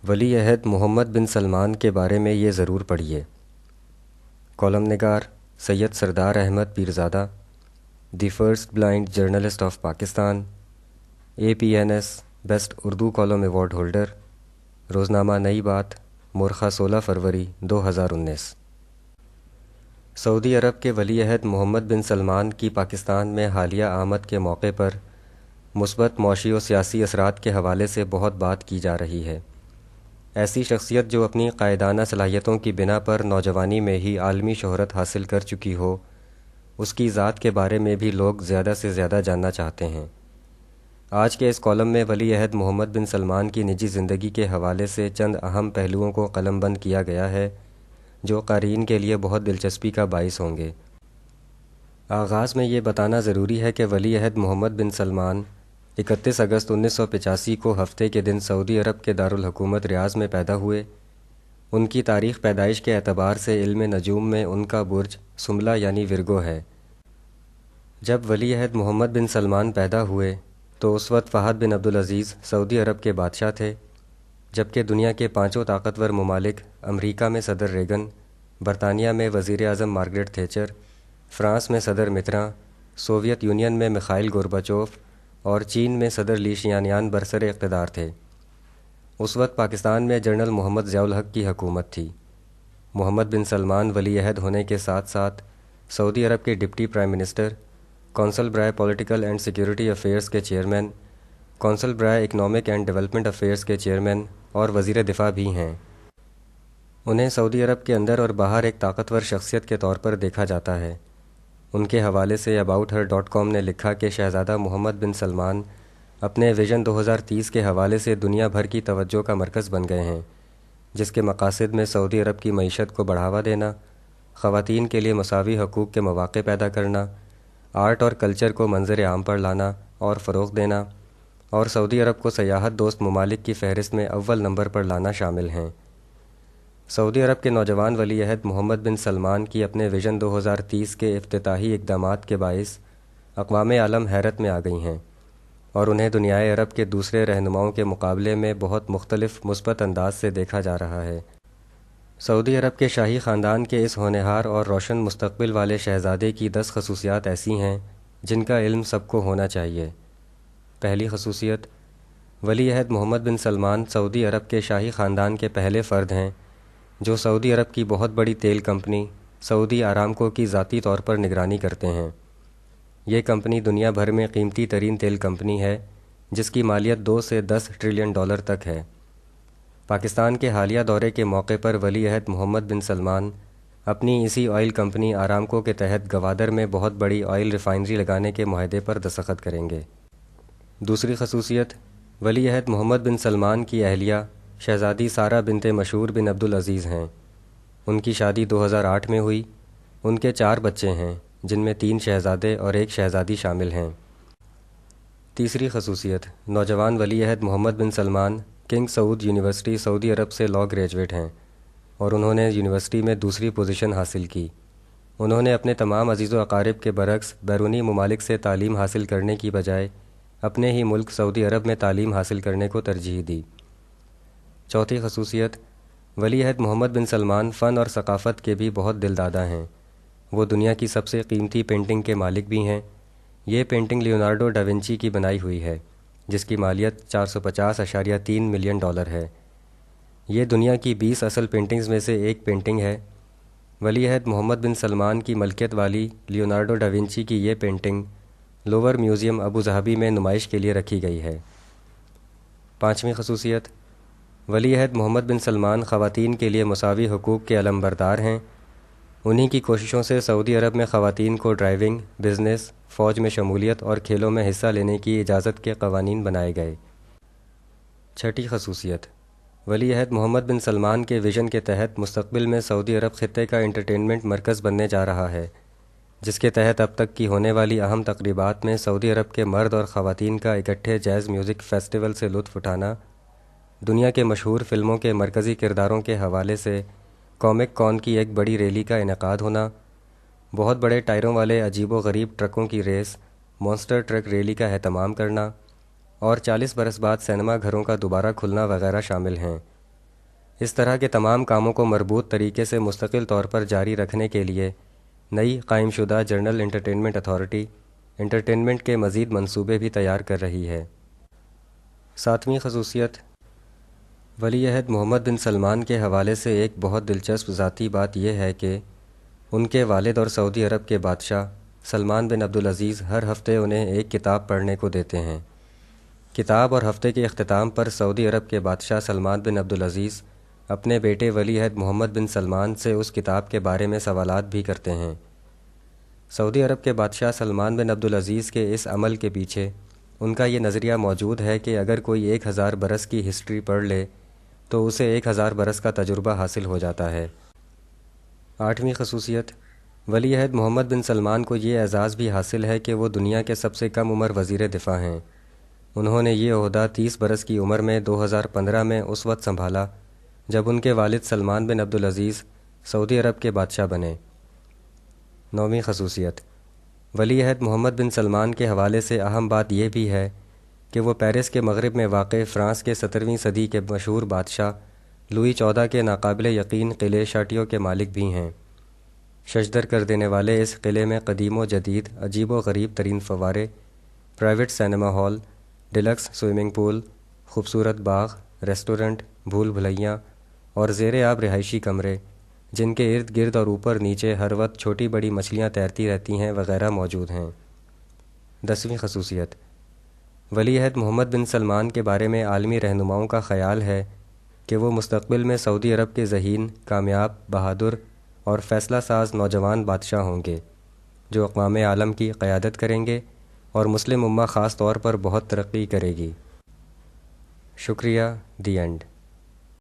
ولی عہد محمد بن سلمان کے بارے میں یہ ضرور پڑھیے۔ کالم نگار Syed Sardar Ahmed Pirzada, the first blind journalist of Pakistan, APNS best Urdu column award holder, روزنامہ نئی بات، مورخہ 16 فروری 2019۔ سعودی عرب کے ولی عہد محمد بن سلمان کی پاکستان میں حالیہ آمد کے موقع پر مثبت معاشی و سیاسی اثرات کے حوالے سے بہت بات کی جا رہی ہے۔ ایسی شخصیت جو اپنی قائدانہ صلاحیتوں کی بنا پر نوجوانی میں ہی عالمی شہرت حاصل کر چکی ہو، اس کی ذات کے بارے میں بھی لوگ زیادہ سے زیادہ جاننا چاہتے ہیں۔ آج کے اس کالم میں ولی عہد محمد بن سلمان کی نجی زندگی کے حوالے سے چند اہم پہلوؤں کو قلم بند کیا گیا ہے جو قارئین کے لیے بہت دلچسپی کا باعث ہوں گے۔ آغاز میں یہ بتانا ضروری ہے کہ ولی عہد محمد بن سلمان 31 اگست 1985 کو ہفتے کے دن سعودی عرب کے دارالحکومت ریاض میں پیدا ہوئے۔ ان کی تاریخ پیدائش کے اعتبار سے علم نجوم میں ان کا برج سنبلہ یعنی ورگو ہے۔ جب ولی عہد محمد بن سلمان پیدا ہوئے تو اس وقت فہد بن عبدالعزیز سعودی عرب کے بادشاہ تھے، جبکہ دنیا کے 5 طاقتور ممالک امریکہ میں صدر ریگن، برطانیہ میں وزیر اعظم مارگریٹ تھیچر، فرانس میں صدر متراں، سوویت یونین میں میخائیل گورباچوف اور چین میں صدر لی شیانیان برسر اقتدار تھے۔ اس وقت پاکستان میں جنرل محمد ضیاء الحق کی حکومت تھی۔ محمد بن سلمان ولی عہد ہونے کے ساتھ ساتھ سعودی عرب کے ڈپٹی پرائم منسٹر، کونسل برائے پولیٹیکل اینڈ سیکیورٹی افیئرز کے چیئرمین، کونسل برائے اکنامک اینڈ ڈیولپمنٹ افیئرز کے چیئرمین اور وزیر دفاع بھی ہیں۔ انہیں سعودی عرب کے اندر اور باہر ایک طاقتور شخصیت کے طور پر دیکھا جاتا ہے۔ ان کے حوالے سے abouther.com نے لکھا کہ شہزادہ محمد بن سلمان اپنے ویژن 2030 کے حوالے سے دنیا بھر کی توجہ کا مرکز بن گئے ہیں، جس کے مقاصد میں سعودی عرب کی معیشت کو بڑھاوا دینا، خواتین کے لیے مساوی حقوق کے مواقع پیدا کرنا، آرٹ اور کلچر کو منظر عام پر لانا اور فروغ دینا، اور سعودی عرب کو سیاحت دوست ممالک کی فہرست میں اول نمبر پر لانا شامل ہیں۔ سعودی عرب کے نوجوان ولی عہد محمد بن سلمان کی اپنے ویژن 2030 کے افتتاحی اقدامات کے باعث اقوام عالم حیرت میں آ گئی ہیں اور انہیں دنیائے عرب کے دوسرے رہنماؤں کے مقابلے میں بہت مختلف مثبت انداز سے دیکھا جا رہا ہے۔ سعودی عرب کے شاہی خاندان کے اس ہونہار اور روشن مستقبل والے شہزادے کی 10 خصوصیات ایسی ہیں جن کا علم سب کو ہونا چاہیے۔ پہلی خصوصیت، ولی عہد محمد بن سلمان سعودی عرب کے شاہی خاندان کے پہلے فرد ہیں جو سعودی عرب کی بہت بڑی تیل کمپنی سعودی آرامکو کی ذاتی طور پر نگرانی کرتے ہیں۔ یہ کمپنی دنیا بھر میں قیمتی ترین تیل کمپنی ہے جس کی مالیت 2 سے 10 ٹریلین ڈالر تک ہے۔ پاکستان کے حالیہ دورے کے موقع پر ولی عہد محمد بن سلمان اپنی اسی آئل کمپنی آرامکو کے تحت گوادر میں بہت بڑی آئل ریفائنری لگانے کے معاہدے پر دستخط کریں گے۔ دوسری خصوصیت، ولی عہد محمد بن سلمان کی اہلیہ شہزادی سارہ بنت مشہور بن عبدالعزیز ہیں۔ ان کی شادی 2008 میں ہوئی۔ ان کے 4 بچے ہیں جن میں 3 شہزادے اور 1 شہزادی شامل ہیں۔ تیسری خصوصیت، نوجوان ولی عہد محمد بن سلمان کنگ سعود یونیورسٹی سعودی عرب سے لاء گریجویٹ ہیں اور انہوں نے یونیورسٹی میں دوسری پوزیشن حاصل کی۔ انہوں نے اپنے تمام عزیز و اقارب کے برعکس بیرونی ممالک سے تعلیم حاصل کرنے کی بجائے اپنے ہی ملک سعودی عرب میں تعلیم حاصل کرنے کو ترجیح دی۔ چوتھی خصوصیت، ولی عہد محمد بن سلمان فن اور ثقافت کے بھی بہت دلدادہ ہیں۔ وہ دنیا کی سب سے قیمتی پینٹنگ کے مالک بھی ہیں۔ یہ پینٹنگ لیونارڈو ڈا ونچی کی بنائی ہوئی ہے جس کی مالیت 450.3 ملین ڈالر ہے۔ یہ دنیا کی 20 اصل پینٹنگز میں سے ایک پینٹنگ ہے۔ ولی عہد محمد بن سلمان کی ملکیت والی لیونارڈو ڈا ونچی کی یہ پینٹنگ لوور میوزیم ابوظہبی میں نمائش کے لیے رکھی گئی ہے۔ پانچویں خصوصیت، ولی عہد محمد بن سلمان خواتین کے لیے مساوی حقوق کے علم بردار ہیں۔ انہی کی کوششوں سے سعودی عرب میں خواتین کو ڈرائیونگ، بزنس، فوج میں شمولیت اور کھیلوں میں حصہ لینے کی اجازت کے قوانین بنائے گئے۔ چھٹی خصوصیت، ولی عہد محمد بن سلمان کے ویژن کے تحت مستقبل میں سعودی عرب خطے کا انٹرٹینمنٹ مرکز بننے جا رہا ہے، جس کے تحت اب تک کی ہونے والی اہم تقریبات میں سعودی عرب کے مرد اور خواتین کا اکٹھے جیز میوزک فیسٹیول سے لطف اٹھانا، دنیا کے مشہور فلموں کے مرکزی کرداروں کے حوالے سے کامک کون کی ایک بڑی ریلی کا انعقاد ہونا، بہت بڑے ٹائروں والے عجیب و غریب ٹرکوں کی ریس مونسٹر ٹرک ریلی کا اہتمام کرنا اور 40 برس بعد سینما گھروں کا دوبارہ کھلنا وغیرہ شامل ہیں۔ اس طرح کے تمام کاموں کو مربوط طریقے سے مستقل طور پر جاری رکھنے کے لیے نئی قائم شدہ جنرل انٹرٹینمنٹ اتھارٹی انٹرٹینمنٹ کے مزید منصوبے بھی تیار کر رہی ہے۔ 7ویں خصوصیت، ولی عہد محمد بن سلمان کے حوالے سے ایک بہت دلچسپ ذاتی بات یہ ہے کہ ان کے والد اور سعودی عرب کے بادشاہ سلمان بن عبدالعزیز ہر ہفتے انہیں ایک کتاب پڑھنے کو دیتے ہیں۔ کتاب اور ہفتے کے اختتام پر سعودی عرب کے بادشاہ سلمان بن عبدالعزیز اپنے بیٹے ولی عہد محمد بن سلمان سے اس کتاب کے بارے میں سوالات بھی کرتے ہیں۔ سعودی عرب کے بادشاہ سلمان بن عبدالعزیز کے اس عمل کے پیچھے ان کا یہ نظریہ موجود ہے کہ اگر کوئی 1000 برس کی ہسٹری پڑھ لے تو اسے 1000 برس کا تجربہ حاصل ہو جاتا ہے۔ 8ویں خصوصیت، ولی عہد محمد بن سلمان کو یہ اعزاز بھی حاصل ہے کہ وہ دنیا کے سب سے کم عمر وزیر دفاع ہیں۔ انہوں نے یہ عہدہ 30 برس کی عمر میں 2015 میں اس وقت سنبھالا جب ان کے والد سلمان بن عبدالعزیز سعودی عرب کے بادشاہ بنے۔ 9ویں خصوصیت، ولی عہد محمد بن سلمان کے حوالے سے اہم بات یہ بھی ہے کہ وہ پیرس کے مغرب میں واقع فرانس کے 17ویں صدی کے مشہور بادشاہ لوئی 14 کے ناقابل یقین قلعے شاٹیو کے مالک بھی ہیں۔ ششدر کر دینے والے اس قلعے میں قدیم و جدید عجیب و غریب ترین فوارے، private cinema hall, deluxe swimming pool, خوبصورت باغ، ریسٹورنٹ، بھول بھلیاں اور زیر آب رہائشی کمرے جن کے ارد گرد اور اوپر نیچے ہر وقت چھوٹی بڑی مچھلیاں تیرتی رہتی ہیں وغیرہ موجود ہیں۔ 10ویں خصوصیت، ولی عہد محمد بن سلمان کے بارے میں عالمی رہنماؤں کا خیال ہے کہ وہ مستقبل میں سعودی عرب کے ذہین، کامیاب، بہادر اور فیصلہ ساز نوجوان بادشاہ ہوں گے جو اقوام عالم کی قیادت کریں گے اور مسلم امہ خاص طور پر بہت ترقی کرے گی۔ شکریہ، دی اینڈ۔